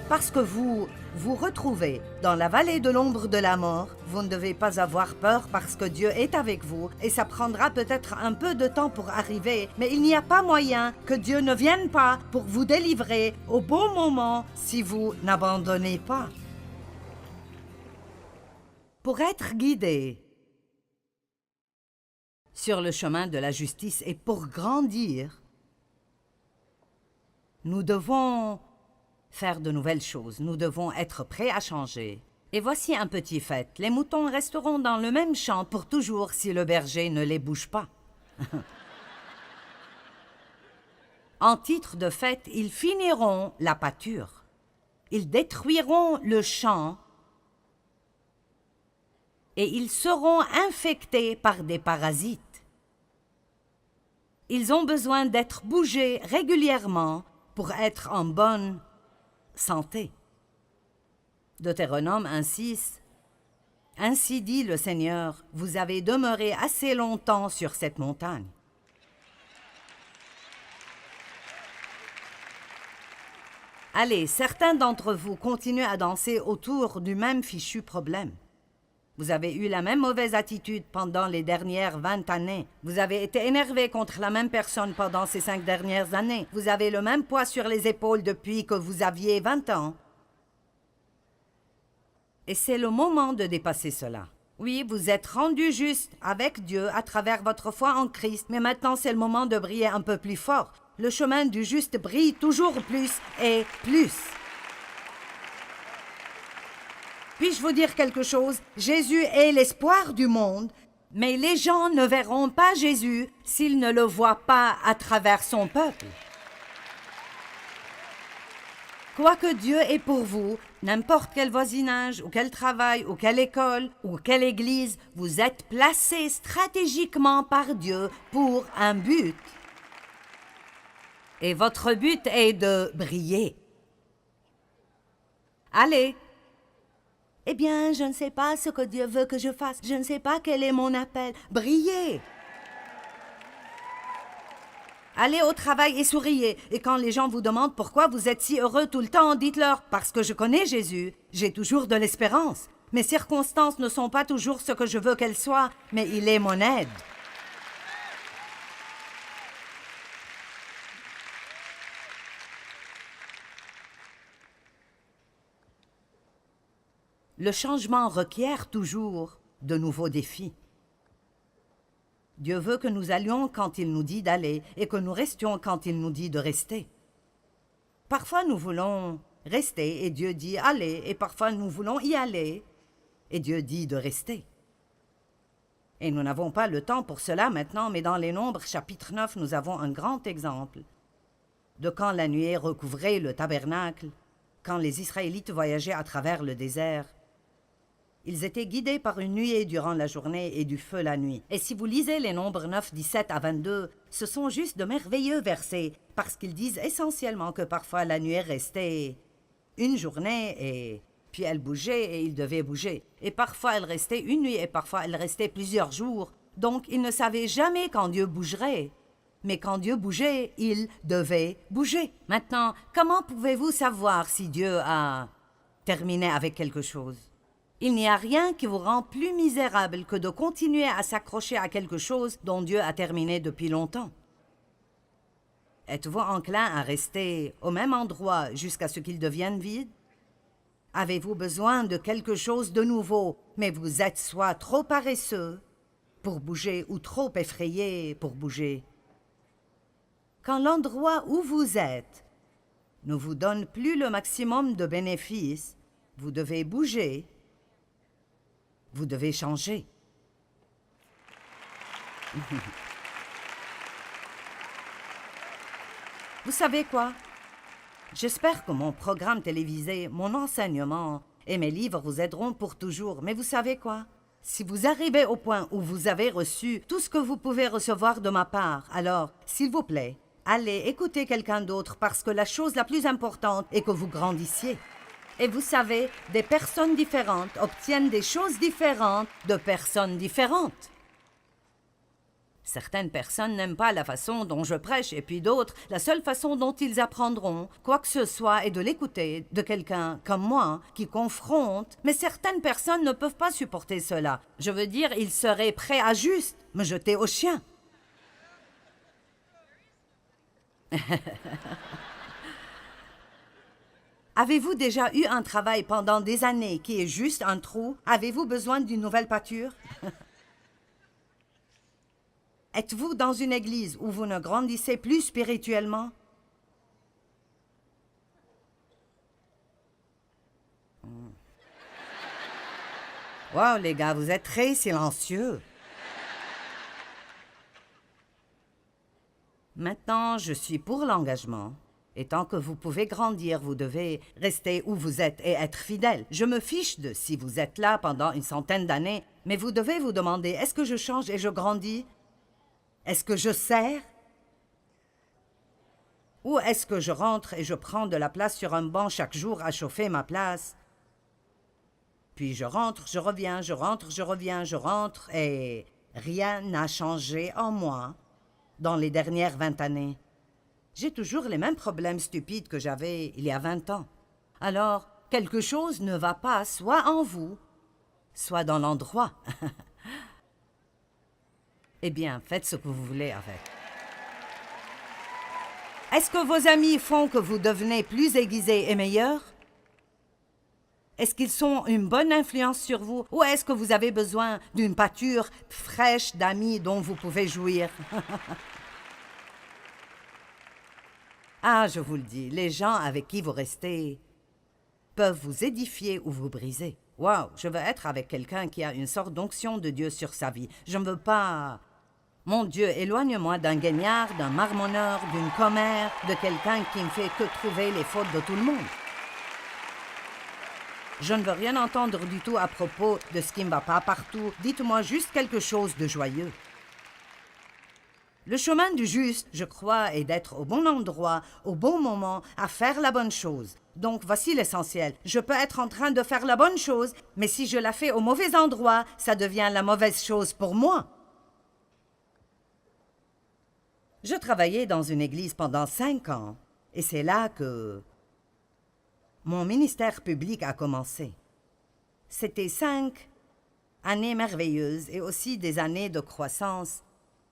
Parce que vous vous retrouvez dans la vallée de l'ombre de la mort, vous ne devez pas avoir peur parce que Dieu est avec vous et ça prendra peut-être un peu de temps pour arriver, mais il n'y a pas moyen que Dieu ne vienne pas pour vous délivrer au bon moment si vous n'abandonnez pas. Pour être guidé sur le chemin de la justice et pour grandir, nous devons faire de nouvelles choses, nous devons être prêts à changer. Et voici un petit fait, les moutons resteront dans le même champ pour toujours si le berger ne les bouge pas. En titre de fait, ils finiront la pâture. Ils détruiront le champ et ils seront infectés par des parasites. Ils ont besoin d'être bougés régulièrement pour être en bonne santé. Deutéronome 1:6. Ainsi dit le Seigneur, vous avez demeuré assez longtemps sur cette montagne. Allez, certains d'entre vous continuent à danser autour du même fichu problème. Vous avez eu la même mauvaise attitude pendant les dernières 20 années. Vous avez été énervé contre la même personne pendant ces 5 dernières années. Vous avez le même poids sur les épaules depuis que vous aviez 20 ans. Et c'est le moment de dépasser cela. Oui, vous êtes rendu juste avec Dieu à travers votre foi en Christ, mais maintenant c'est le moment de briller un peu plus fort. Le chemin du juste brille toujours plus et plus. Puis-je vous dire quelque chose? Jésus est l'espoir du monde, mais les gens ne verront pas Jésus s'ils ne le voient pas à travers son peuple. Quoique Dieu est pour vous, n'importe quel voisinage, ou quel travail, ou quelle école, ou quelle église, vous êtes placés stratégiquement par Dieu pour un but. Et votre but est de briller. Allez! Eh bien, je ne sais pas ce que Dieu veut que je fasse. Je ne sais pas quel est mon appel. Brillez! Allez au travail et souriez. Et quand les gens vous demandent pourquoi vous êtes si heureux tout le temps, dites-leur « Parce que je connais Jésus, j'ai toujours de l'espérance. Mes circonstances ne sont pas toujours ce que je veux qu'elles soient, mais il est mon aide. » Le changement requiert toujours de nouveaux défis. Dieu veut que nous allions quand il nous dit d'aller et que nous restions quand il nous dit de rester. Parfois nous voulons rester et Dieu dit aller, et parfois nous voulons y aller et Dieu dit de rester. Et nous n'avons pas le temps pour cela maintenant, mais dans les Nombres, chapitre 9, nous avons un grand exemple de quand la nuée recouvrait le tabernacle, quand les Israélites voyageaient à travers le désert. Ils étaient guidés par une nuée durant la journée et du feu la nuit. Et si vous lisez les Nombres 9, 17 à 22, ce sont juste de merveilleux versets, parce qu'ils disent essentiellement que parfois la nuée restait une journée et puis elle bougeait et il devait bouger. Et parfois elle restait une nuit et parfois elle restait plusieurs jours. Donc ils ne savaient jamais quand Dieu bougerait. Mais quand Dieu bougeait, il devait bouger. Maintenant, comment pouvez-vous savoir si Dieu a terminé avec quelque chose? Il n'y a rien qui vous rend plus misérable que de continuer à s'accrocher à quelque chose dont Dieu a terminé depuis longtemps. Êtes-vous enclin à rester au même endroit jusqu'à ce qu'il devienne vide? Avez-vous besoin de quelque chose de nouveau, mais vous êtes soit trop paresseux pour bouger ou trop effrayé pour bouger? Quand l'endroit où vous êtes ne vous donne plus le maximum de bénéfices, vous devez bouger. Vous devez changer. Vous savez quoi? J'espère que mon programme télévisé, mon enseignement et mes livres vous aideront pour toujours. Mais vous savez quoi? Si vous arrivez au point où vous avez reçu tout ce que vous pouvez recevoir de ma part, alors, s'il vous plaît, allez écouter quelqu'un d'autre parce que la chose la plus importante est que vous grandissiez. Et vous savez, des personnes différentes obtiennent des choses différentes de personnes différentes. Certaines personnes n'aiment pas la façon dont je prêche, et puis d'autres, la seule façon dont ils apprendront quoi que ce soit est de l'écouter de quelqu'un comme moi, qui confronte. Mais certaines personnes ne peuvent pas supporter cela. Je veux dire, ils seraient prêts à juste me jeter au chien. Avez-vous déjà eu un travail pendant des années qui est juste un trou? Avez-vous besoin d'une nouvelle pâture? Êtes-vous dans une église où vous ne grandissez plus spirituellement? Wow, les gars, vous êtes très silencieux. Maintenant, je suis pour l'engagement. Et tant que vous pouvez grandir, vous devez rester où vous êtes et être fidèle. Je me fiche de si vous êtes là pendant une centaine d'années, mais vous devez vous demander, est-ce que je change et je grandis? Est-ce que je sers? Ou est-ce que je rentre et je prends de la place sur un banc chaque jour à chauffer ma place? Puis je rentre, je reviens, je rentre, je reviens, je rentre, et rien n'a changé en moi dans les dernières 20 années. J'ai toujours les mêmes problèmes stupides que j'avais il y a 20 ans. Alors, quelque chose ne va pas soit en vous, soit dans l'endroit. Eh bien, faites ce que vous voulez avec. Est-ce que vos amis font que vous devenez plus aiguisé et meilleur? Est-ce qu'ils sont une bonne influence sur vous? Ou est-ce que vous avez besoin d'une pâture fraîche d'amis dont vous pouvez jouir? Ah, je vous le dis, les gens avec qui vous restez peuvent vous édifier ou vous briser. Waouh, je veux être avec quelqu'un qui a une sorte d'onction de Dieu sur sa vie. Je ne veux pas... Mon Dieu, éloigne-moi d'un guignard, d'un marmonneur, d'une commère, de quelqu'un qui ne fait que trouver les fautes de tout le monde. Je ne veux rien entendre du tout à propos de ce qui ne va pas partout. Dites-moi juste quelque chose de joyeux. Le chemin du juste, je crois, est d'être au bon endroit, au bon moment, à faire la bonne chose. Donc voici l'essentiel. Je peux être en train de faire la bonne chose, mais si je la fais au mauvais endroit, ça devient la mauvaise chose pour moi. Je travaillais dans une église pendant 5 ans, et c'est là que mon ministère public a commencé. C'était 5 années merveilleuses et aussi des années de croissance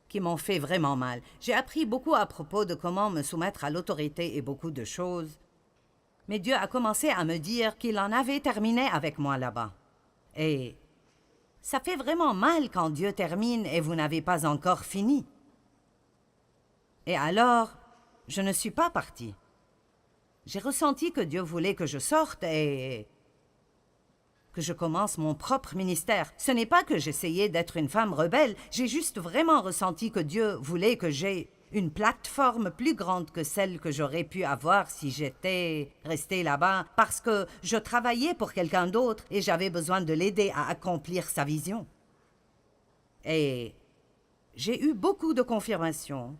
qui m'ont fait vraiment mal. J'ai appris beaucoup à propos de comment me soumettre à l'autorité et beaucoup de choses. Mais Dieu a commencé à me dire qu'il en avait terminé avec moi là-bas. Et ça fait vraiment mal quand Dieu termine et vous n'avez pas encore fini. Et alors, je ne suis pas partie. J'ai ressenti que Dieu voulait que je sorte et que je commence mon propre ministère. Ce n'est pas que j'essayais d'être une femme rebelle, j'ai juste vraiment ressenti que Dieu voulait que j'aie une plateforme plus grande que celle que j'aurais pu avoir si j'étais restée là-bas, parce que je travaillais pour quelqu'un d'autre et j'avais besoin de l'aider à accomplir sa vision. Et j'ai eu beaucoup de confirmations,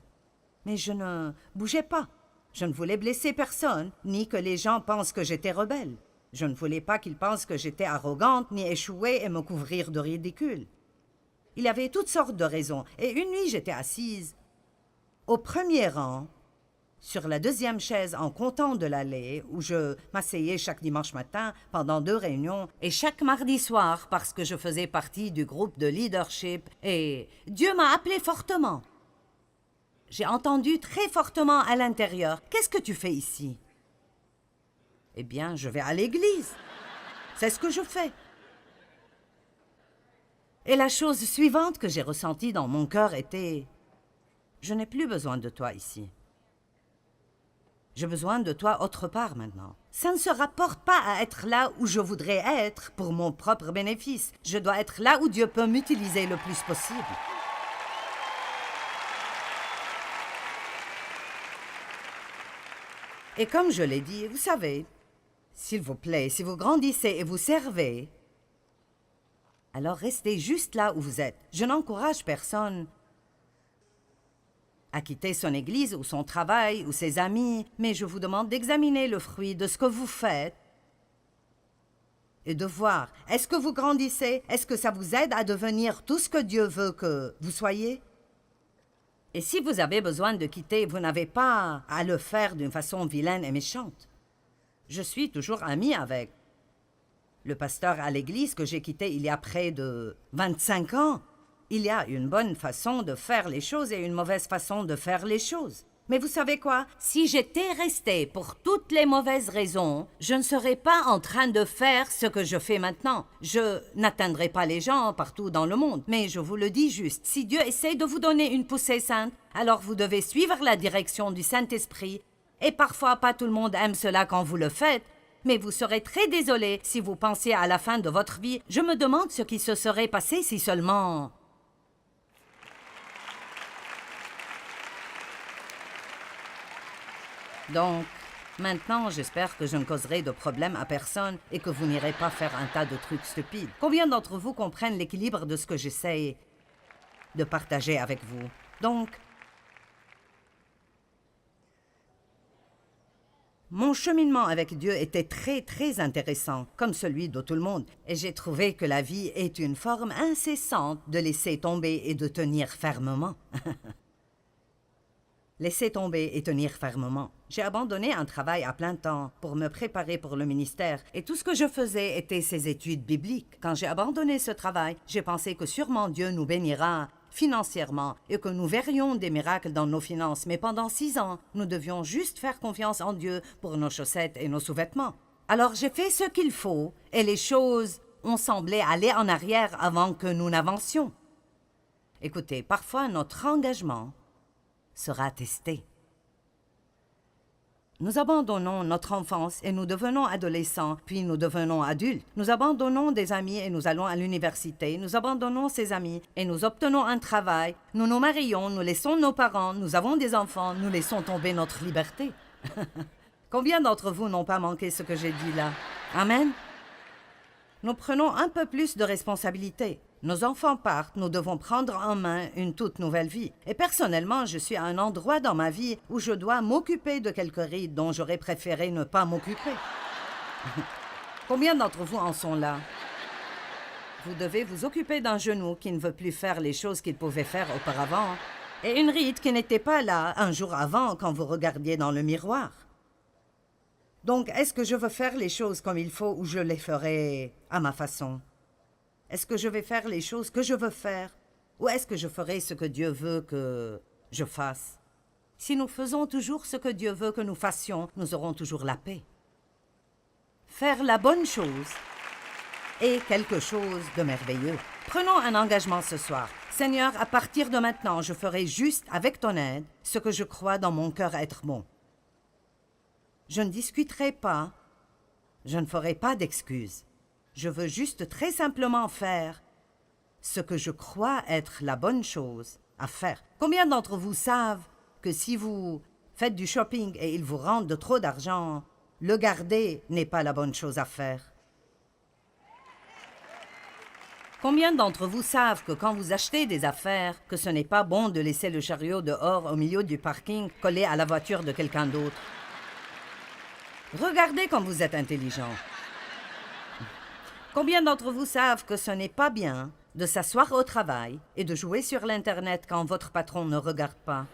mais je ne bougeais pas. Je ne voulais blesser personne, ni que les gens pensent que j'étais rebelle. Je ne voulais pas qu'ils pensent que j'étais arrogante, ni échouer et me couvrir de ridicule. Il y avait toutes sortes de raisons, et une nuit j'étais assise au premier rang, sur la deuxième chaise en comptant de l'allée, où je m'asseyais chaque dimanche matin pendant 2 réunions, et chaque mardi soir parce que je faisais partie du groupe de leadership, et Dieu m'a appelé fortement. J'ai entendu très fortement à l'intérieur, « Qu'est-ce que tu fais ici? » Eh bien, je vais à l'église. C'est ce que je fais. Et la chose suivante que j'ai ressentie dans mon cœur était, « Je n'ai plus besoin de toi ici. J'ai besoin de toi autre part maintenant. Ça ne se rapporte pas à être là où je voudrais être pour mon propre bénéfice. Je dois être là où Dieu peut m'utiliser le plus possible. » Et comme je l'ai dit, vous savez, s'il vous plaît, si vous grandissez et vous servez, alors restez juste là où vous êtes. Je n'encourage personne à quitter son église ou son travail ou ses amis, mais je vous demande d'examiner le fruit de ce que vous faites et de voir, est-ce que vous grandissez? Est-ce que ça vous aide à devenir tout ce que Dieu veut que vous soyez? Et si vous avez besoin de quitter, vous n'avez pas à le faire d'une façon vilaine et méchante. Je suis toujours amie avec le pasteur à l'église que j'ai quitté il y a près de 25 ans. Il y a une bonne façon de faire les choses et une mauvaise façon de faire les choses. Mais vous savez quoi? Si j'étais restée pour toutes les mauvaises raisons, je ne serais pas en train de faire ce que je fais maintenant. Je n'atteindrai pas les gens partout dans le monde. Mais je vous le dis juste, si Dieu essaie de vous donner une poussée sainte, alors vous devez suivre la direction du Saint-Esprit. Et parfois, pas tout le monde aime cela quand vous le faites. Mais vous serez très désolé si vous pensiez à la fin de votre vie. Je me demande ce qui se serait passé si seulement... Donc, maintenant, j'espère que je ne causerai de problème à personne et que vous n'irez pas faire un tas de trucs stupides. Combien d'entre vous comprennent l'équilibre de ce que j'essaie de partager avec vous? Donc, mon cheminement avec Dieu était très, très intéressant, comme celui de tout le monde, et j'ai trouvé que la vie est une forme incessante de laisser tomber et de tenir fermement. Laisser tomber et tenir fermement. J'ai abandonné un travail à plein temps pour me préparer pour le ministère et tout ce que je faisais était ces études bibliques. Quand j'ai abandonné ce travail, j'ai pensé que sûrement Dieu nous bénira financièrement et que nous verrions des miracles dans nos finances. Mais pendant 6 ans, nous devions juste faire confiance en Dieu pour nos chaussettes et nos sous-vêtements. Alors j'ai fait ce qu'il faut et les choses ont semblé aller en arrière avant que nous n'avancions. Écoutez, parfois notre engagement sera testé. Nous abandonnons notre enfance et nous devenons adolescents, puis nous devenons adultes. Nous abandonnons des amis et nous allons à l'université. Nous abandonnons ces amis et nous obtenons un travail. Nous nous marions, nous laissons nos parents, nous avons des enfants, nous laissons tomber notre liberté. Combien d'entre vous n'ont pas manqué ce que j'ai dit là? Amen? Nous prenons un peu plus de responsabilité. Nos enfants partent, nous devons prendre en main une toute nouvelle vie. Et personnellement, je suis à un endroit dans ma vie où je dois m'occuper de quelques rides dont j'aurais préféré ne pas m'occuper. Combien d'entre vous en sont là? Vous devez vous occuper d'un genou qui ne veut plus faire les choses qu'il pouvait faire auparavant, et une ride qui n'était pas là un jour avant quand vous regardiez dans le miroir. Donc, est-ce que je veux faire les choses comme il faut ou je les ferai à ma façon? Est-ce que je vais faire les choses que je veux faire ou est-ce que je ferai ce que Dieu veut que je fasse? Si nous faisons toujours ce que Dieu veut que nous fassions, nous aurons toujours la paix. Faire la bonne chose est quelque chose de merveilleux. Prenons un engagement ce soir. Seigneur, à partir de maintenant, je ferai juste avec ton aide ce que je crois dans mon cœur être bon. Je ne discuterai pas, je ne ferai pas d'excuses. Je veux juste très simplement faire ce que je crois être la bonne chose à faire. Combien d'entre vous savent que si vous faites du shopping et ils vous rendent de trop d'argent, le garder n'est pas la bonne chose à faire? Combien d'entre vous savent que quand vous achetez des affaires, que ce n'est pas bon de laisser le chariot dehors au milieu du parking collé à la voiture de quelqu'un d'autre? Regardez comme vous êtes intelligent. Combien d'entre vous savent que ce n'est pas bien de s'asseoir au travail et de jouer sur l'Internet quand votre patron ne regarde pas?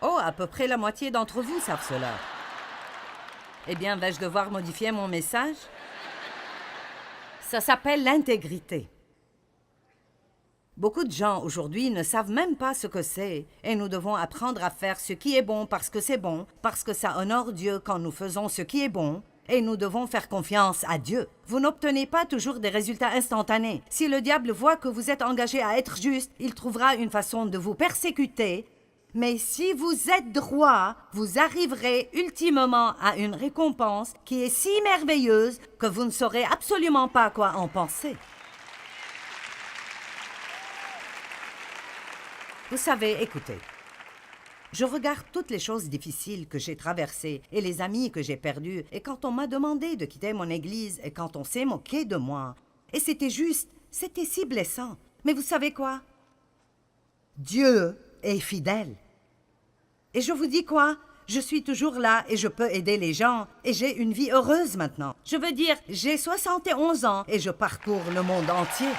Oh, à peu près la moitié d'entre vous savent cela. Eh bien, vais-je devoir modifier mon message? Ça s'appelle l'intégrité. Beaucoup de gens aujourd'hui ne savent même pas ce que c'est et nous devons apprendre à faire ce qui est bon parce que c'est bon, parce que ça honore Dieu quand nous faisons ce qui est bon. Et nous devons faire confiance à Dieu. Vous n'obtenez pas toujours des résultats instantanés. Si le diable voit que vous êtes engagé à être juste, il trouvera une façon de vous persécuter. Mais si vous êtes droit, vous arriverez ultimement à une récompense qui est si merveilleuse que vous ne saurez absolument pas quoi en penser. Vous savez, écoutez. Je regarde toutes les choses difficiles que j'ai traversées et les amis que j'ai perdus, et quand on m'a demandé de quitter mon église et quand on s'est moqué de moi. Et c'était juste, c'était si blessant. Mais vous savez quoi? Dieu est fidèle. Et je vous dis quoi? Je suis toujours là et je peux aider les gens et j'ai une vie heureuse maintenant. Je veux dire, j'ai 71 ans et je parcours le monde entier.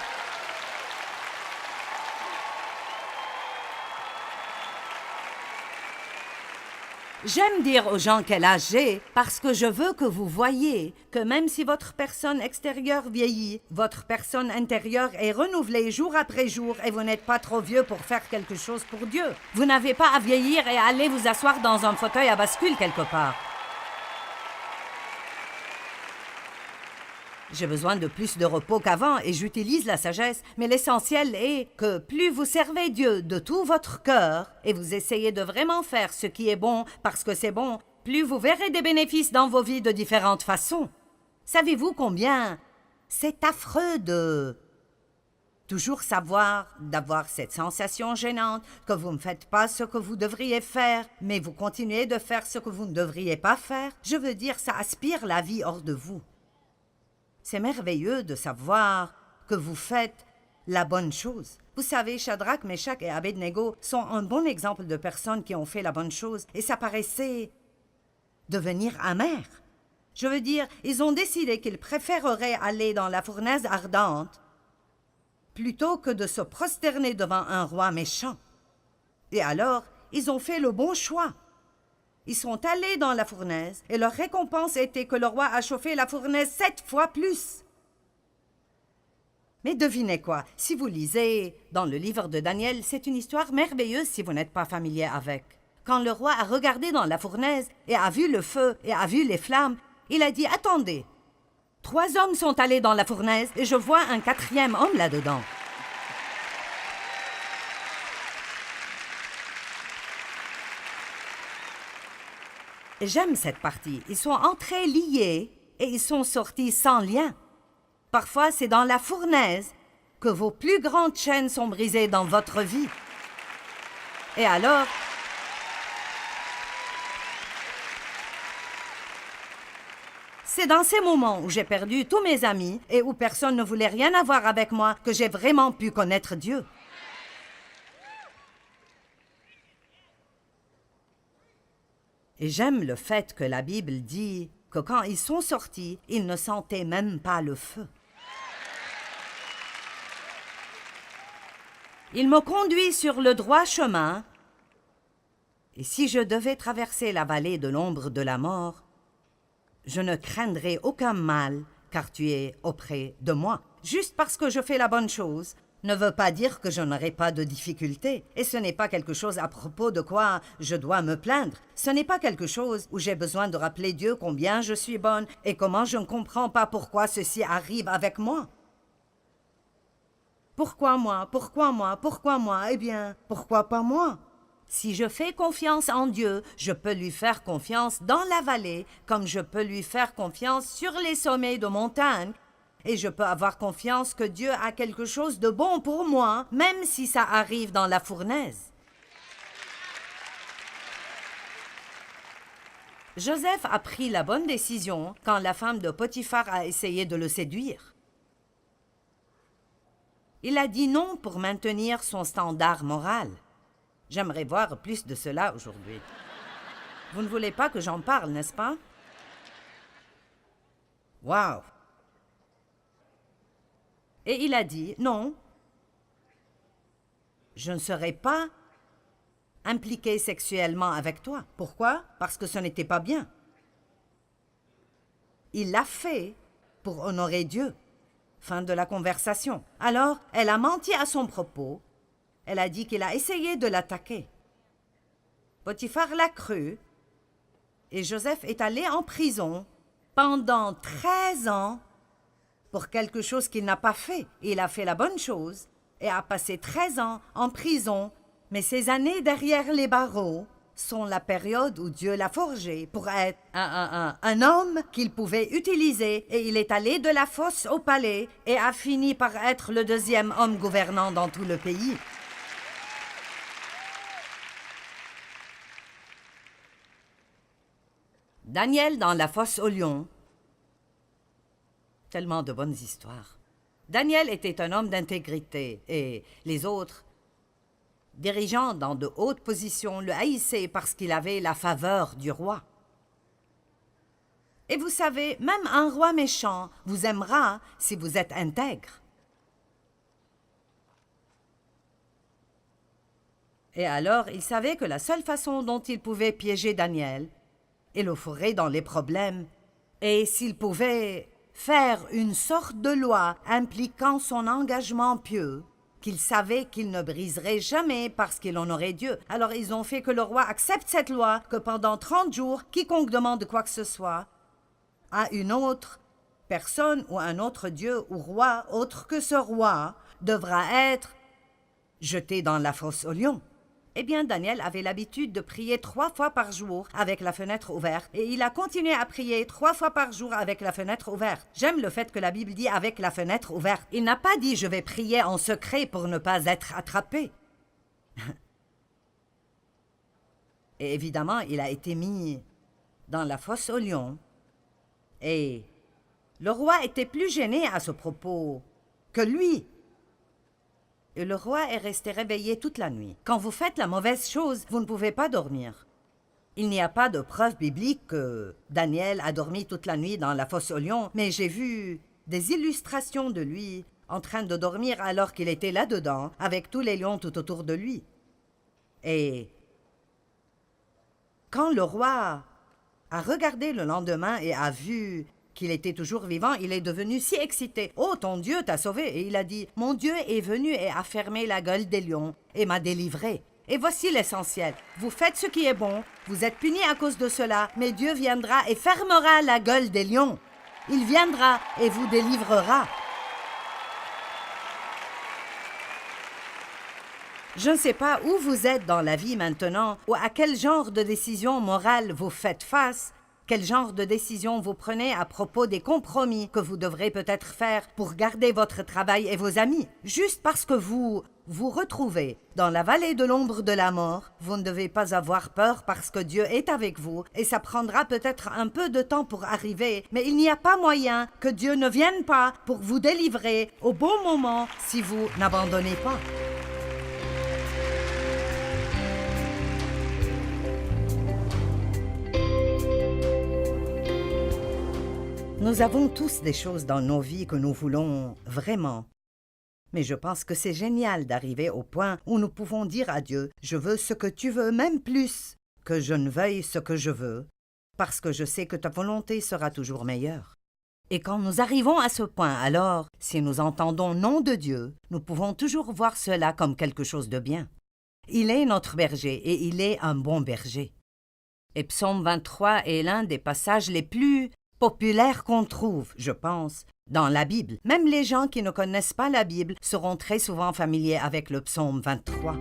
J'aime dire aux gens quel âge j'ai parce que je veux que vous voyiez que même si votre personne extérieure vieillit, votre personne intérieure est renouvelée jour après jour et vous n'êtes pas trop vieux pour faire quelque chose pour Dieu. Vous n'avez pas à vieillir et à aller vous asseoir dans un fauteuil à bascule quelque part. J'ai besoin de plus de repos qu'avant et j'utilise la sagesse, mais l'essentiel est que plus vous servez Dieu de tout votre cœur et vous essayez de vraiment faire ce qui est bon parce que c'est bon, plus vous verrez des bénéfices dans vos vies de différentes façons. Savez-vous combien c'est affreux de toujours d'avoir cette sensation gênante que vous ne faites pas ce que vous devriez faire, mais vous continuez de faire ce que vous ne devriez pas faire? Je veux dire, ça aspire la vie hors de vous. C'est merveilleux de savoir que vous faites la bonne chose. Vous savez, Shadrach, Meshach et Abednego sont un bon exemple de personnes qui ont fait la bonne chose et ça paraissait devenir amer. Je veux dire, ils ont décidé qu'ils préféreraient aller dans la fournaise ardente plutôt que de se prosterner devant un roi méchant. Et alors, ils ont fait le bon choix. Ils sont allés dans la fournaise et leur récompense était que le roi a chauffé la fournaise 7 fois plus. Mais devinez quoi, si vous lisez dans le livre de Daniel, c'est une histoire merveilleuse si vous n'êtes pas familier avec. Quand le roi a regardé dans la fournaise et a vu le feu et a vu les flammes, il a dit « Attendez, 3 hommes sont allés dans la fournaise et je vois un 4e homme là-dedans. » J'aime cette partie. Ils sont entrés liés et ils sont sortis sans lien. Parfois, c'est dans la fournaise que vos plus grandes chaînes sont brisées dans votre vie. Et alors, c'est dans ces moments où j'ai perdu tous mes amis et où personne ne voulait rien avoir avec moi que j'ai vraiment pu connaître Dieu. Et j'aime le fait que la Bible dit que quand ils sont sortis, ils ne sentaient même pas le feu. Il me conduit sur le droit chemin, et si je devais traverser la vallée de l'ombre de la mort, je ne craindrai aucun mal, car tu es auprès de moi. Juste parce que je fais la bonne chose ne veut pas dire que je n'aurai pas de difficultés. Et ce n'est pas quelque chose à propos de quoi je dois me plaindre. Ce n'est pas quelque chose où j'ai besoin de rappeler Dieu combien je suis bonne et comment je ne comprends pas pourquoi ceci arrive avec moi. Pourquoi moi? Pourquoi moi? Pourquoi moi? Eh bien, pourquoi pas moi? Si je fais confiance en Dieu, je peux lui faire confiance dans la vallée, comme je peux lui faire confiance sur les sommets de montagne. Et je peux avoir confiance que Dieu a quelque chose de bon pour moi, même si ça arrive dans la fournaise. Joseph a pris la bonne décision quand la femme de Potiphar a essayé de le séduire. Il a dit non pour maintenir son standard moral. J'aimerais voir plus de cela aujourd'hui. Vous ne voulez pas que j'en parle, n'est-ce pas? Wow! Et il a dit, non, je ne serai pas impliqué sexuellement avec toi. Pourquoi? Parce que ce n'était pas bien. Il l'a fait pour honorer Dieu. Fin de la conversation. Alors, elle a menti à son propos. Elle a dit qu'il a essayé de l'attaquer. Potiphar l'a cru. Et Joseph est allé en prison pendant 13 ans pour quelque chose qu'il n'a pas fait. Il a fait la bonne chose et a passé 13 ans en prison. Mais ces années derrière les barreaux sont la période où Dieu l'a forgé pour être un homme qu'il pouvait utiliser. Et il est allé de la fosse au palais et a fini par être le 2e homme gouvernant dans tout le pays. Daniel dans la fosse aux lions. Tellement de bonnes histoires. Daniel était un homme d'intégrité et les autres, dirigeants dans de hautes positions, le haïssaient parce qu'il avait la faveur du roi. Et vous savez, même un roi méchant vous aimera si vous êtes intègre. Et alors, il savait que la seule façon dont il pouvait piéger Daniel et le fourrer dans les problèmes, et s'il pouvait faire une sorte de loi impliquant son engagement pieux, qu'il savait qu'il ne briserait jamais parce qu'il honorait Dieu. Alors ils ont fait que le roi accepte cette loi, que pendant 30 jours, quiconque demande quoi que ce soit à une autre personne ou un autre dieu ou roi autre que ce roi devra être jeté dans la fosse aux lions. Eh bien, Daniel avait l'habitude de prier 3 fois par jour avec la fenêtre ouverte, et il a continué à prier 3 fois par jour avec la fenêtre ouverte. J'aime le fait que la Bible dit avec la fenêtre ouverte. Il n'a pas dit je vais prier en secret pour ne pas être attrapé. Et évidemment, il a été mis dans la fosse aux lions, et le roi était plus gêné à ce propos que lui. Et le roi est resté réveillé toute la nuit. Quand vous faites la mauvaise chose, vous ne pouvez pas dormir. Il n'y a pas de preuve biblique que Daniel a dormi toute la nuit dans la fosse aux lions, mais j'ai vu des illustrations de lui en train de dormir alors qu'il était là-dedans, avec tous les lions tout autour de lui. Et quand le roi a regardé le lendemain et a vu qu'il était toujours vivant, il est devenu si excité. « Oh, ton Dieu t'a sauvé !» Et il a dit, « Mon Dieu est venu et a fermé la gueule des lions et m'a délivré. » Et voici l'essentiel. Vous faites ce qui est bon, vous êtes punis à cause de cela, mais Dieu viendra et fermera la gueule des lions. Il viendra et vous délivrera. Je ne sais pas où vous êtes dans la vie maintenant, ou à quel genre de décision morale vous faites face, quel genre de décision vous prenez à propos des compromis que vous devrez peut-être faire pour garder votre travail et vos amis. Juste parce que vous vous retrouvez dans la vallée de l'ombre de la mort, vous ne devez pas avoir peur parce que Dieu est avec vous et ça prendra peut-être un peu de temps pour arriver, mais il n'y a pas moyen que Dieu ne vienne pas pour vous délivrer au bon moment si vous n'abandonnez pas. Nous avons tous des choses dans nos vies que nous voulons vraiment. Mais je pense que c'est génial d'arriver au point où nous pouvons dire à Dieu « Je veux ce que tu veux, même plus que je ne veuille ce que je veux, parce que je sais que ta volonté sera toujours meilleure. » Et quand nous arrivons à ce point, alors, si nous entendons « nom de Dieu », nous pouvons toujours voir cela comme quelque chose de bien. Il est notre berger et il est un bon berger. Et Psaume 23 est l'un des passages les plus populaire qu'on trouve, je pense, dans la Bible. Même les gens qui ne connaissent pas la Bible seront très souvent familiers avec le psaume 23.